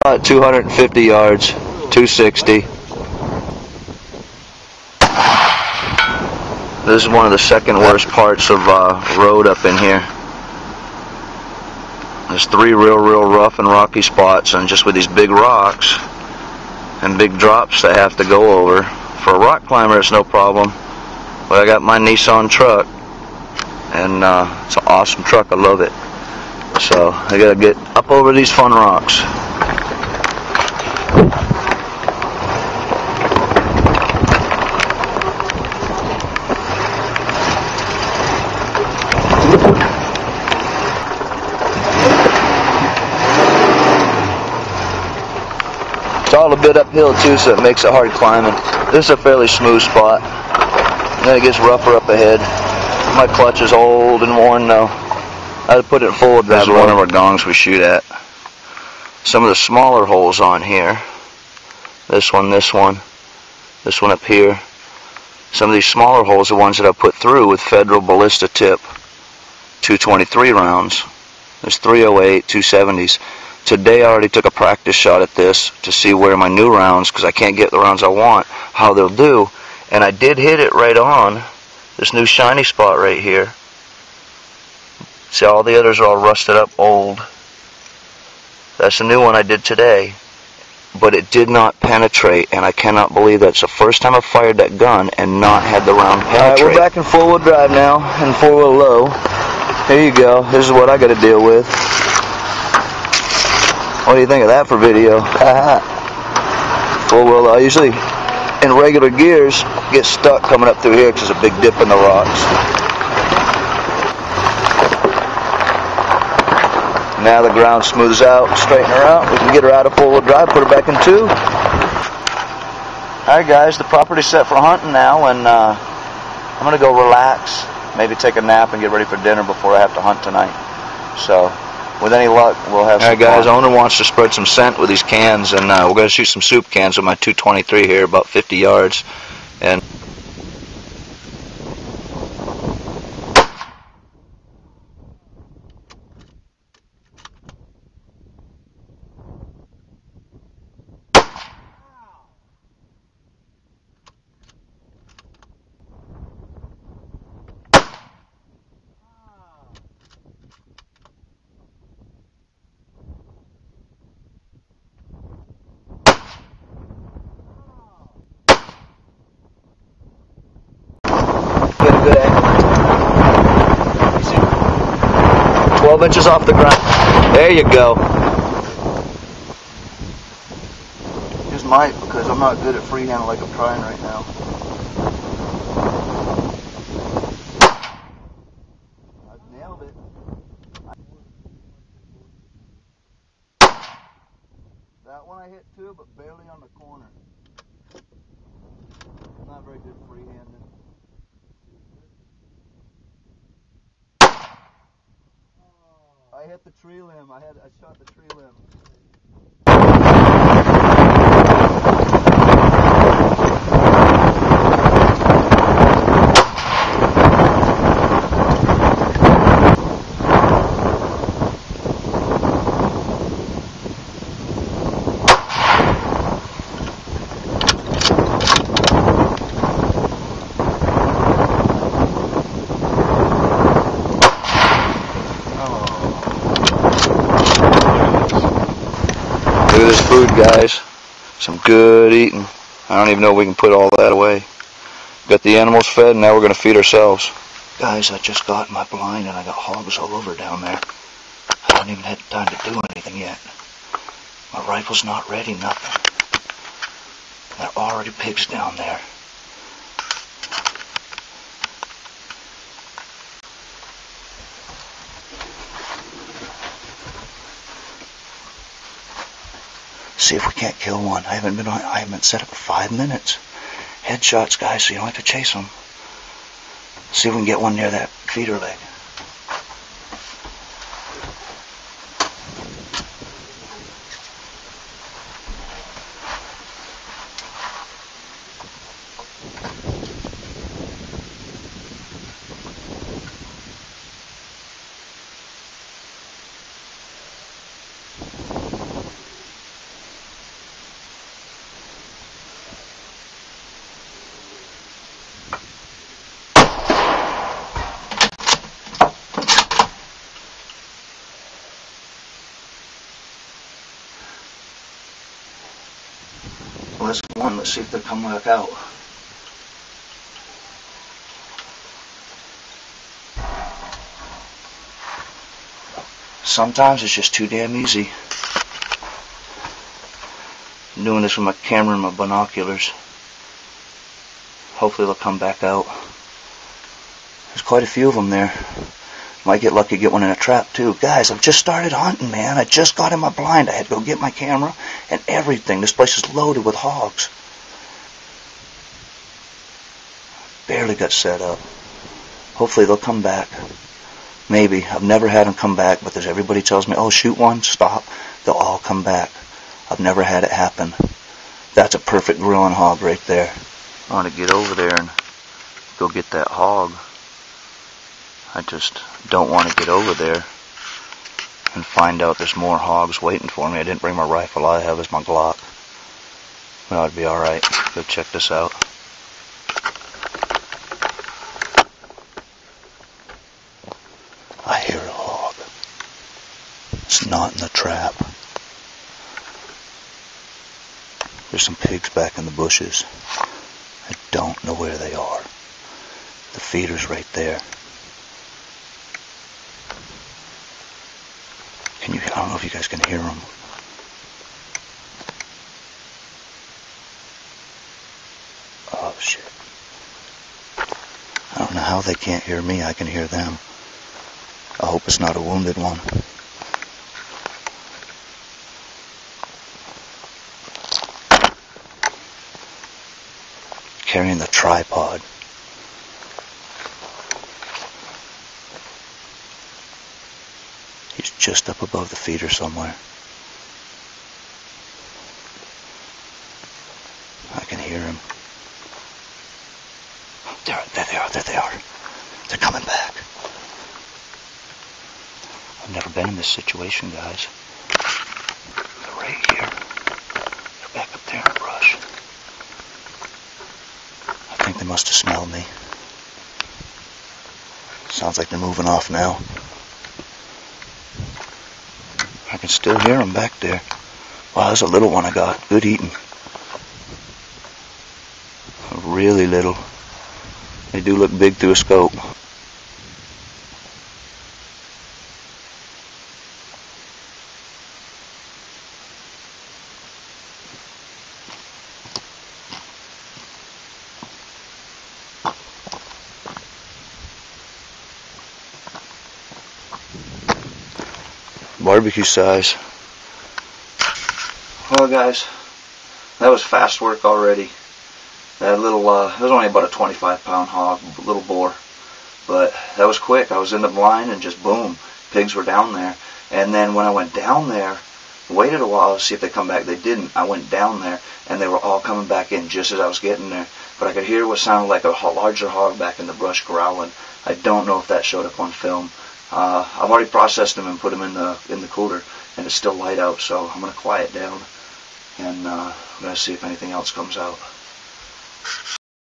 About 250 yards, 260. This is one of the second worst parts of road up in here. There's 3 real rough and rocky spots, and just with these big rocks and big drops I have to go over. For a rock climber, it's no problem. But I got my Nissan truck, and it's an awesome truck. I love it. So I gotta get up over these fun rocks. It's all a bit uphill too, so it makes it hard climbing. This is a fairly smooth spot. And then it gets rougher up ahead. My clutch is old and worn though. I had to put it in full drive. This is one of our gongs we shoot at. Some of the smaller holes on here. This one up here. Some of these smaller holes are ones that I put through with Federal Ballista Tip 223 rounds. There's 308, 270s. Today I already took a practice shot at this to see where my new rounds, because I can't get the rounds I want, how they'll do. And I did hit it right on this new shiny spot right here. See, all the others are all rusted up, old. That's the new one I did today. But it did not penetrate, and I cannot believe that's the first time I've fired that gun and not had the round penetrate. Alright, we're back in 4-wheel drive now, and 4-wheel low. Here you go. This is what I got to deal with. What do you think of that for video? 4-wheel low. I usually, in regular gears, get stuck coming up through here because there's a big dip in the rocks. Now the ground smooths out, straighten her out. We can get her out of 4-wheel drive, put her back in 2. Alright guys, the property's set for hunting now, and I'm going to go relax, maybe take a nap and get ready for dinner before I have to hunt tonight. So, with any luck, we'll have some fun. Alright guys, owner wants to spread some scent with these cans, and we're going to shoot some soup cans with my 223 here, about 50 yards. And get a good angle. You see, 12 inches off the ground. There you go. Just might, because I'm not good at freehand like I'm trying right now. I nailed it. That one I hit too, but barely on the corner. I'm not very good freehanding. I hit the tree limb. I shot the tree limb. Look at this food, guys. Some good eating. I don't even know if we can put all that away. Got the animals fed, and now we're going to feed ourselves. Guys, I just got my blind, and I got hogs all over down there. I haven't even had time to do anything yet. My rifle's not ready, nothing. There are already pigs down there. See if we can't kill one. I haven't been set up for 5 minutes. Headshots, guys, so you don't have to chase them. See if we can get one near that feeder leg. Well, that's one. Let's see if they come back out. Sometimes it's just too damn easy. I'm doing this with my camera and my binoculars. Hopefully they'll come back out. There's quite a few of them there. Might get lucky to get one in a trap too. Guys, I've just started hunting, man. I just got in my blind. I had to go get my camera and everything. This place is loaded with hogs. Barely got set up. Hopefully they'll come back. Maybe. I've never had them come back, but everybody tells me, oh, shoot one, stop. They'll all come back. I've never had it happen. That's a perfect grilling hog right there. I want to get over there and go get that hog. I just don't want to get over there and find out there's more hogs waiting for me. I didn't bring my rifle. All I have is my Glock. Well, I'd be alright. Go check this out. I hear a hog. It's not in the trap. There's some pigs back in the bushes. I don't know where they are. The feeder's right there. I don't know if you guys can hear them. Oh, shit. I don't know how they can't hear me. I can hear them. I hope it's not a wounded one. Carrying the tripod. He's just up above the feeder somewhere. I can hear him. There they are. They're coming back. I've never been in this situation, guys. They're right here. They're back up there in the brush. I think they must have smelled me. Sounds like they're moving off now. I can still hear them back there. Wow, there's a little one I got. Good eating. Really little. They do look big through a scope. Barbecue size. Well, guys, that was fast work already. That little, it was only about a 25-pound hog, little boar, but that was quick. I was in the blind and just boom, pigs were down there. And then when I went down there, waited a while to see if they come back. They didn't. I went down there and they were all coming back in just as I was getting there. But I could hear what sounded like a larger hog back in the brush growling. I don't know if that showed up on film. I've already processed them and put them in the cooler, and it's still light out, so I'm going to quiet down and I'm going to see if anything else comes out.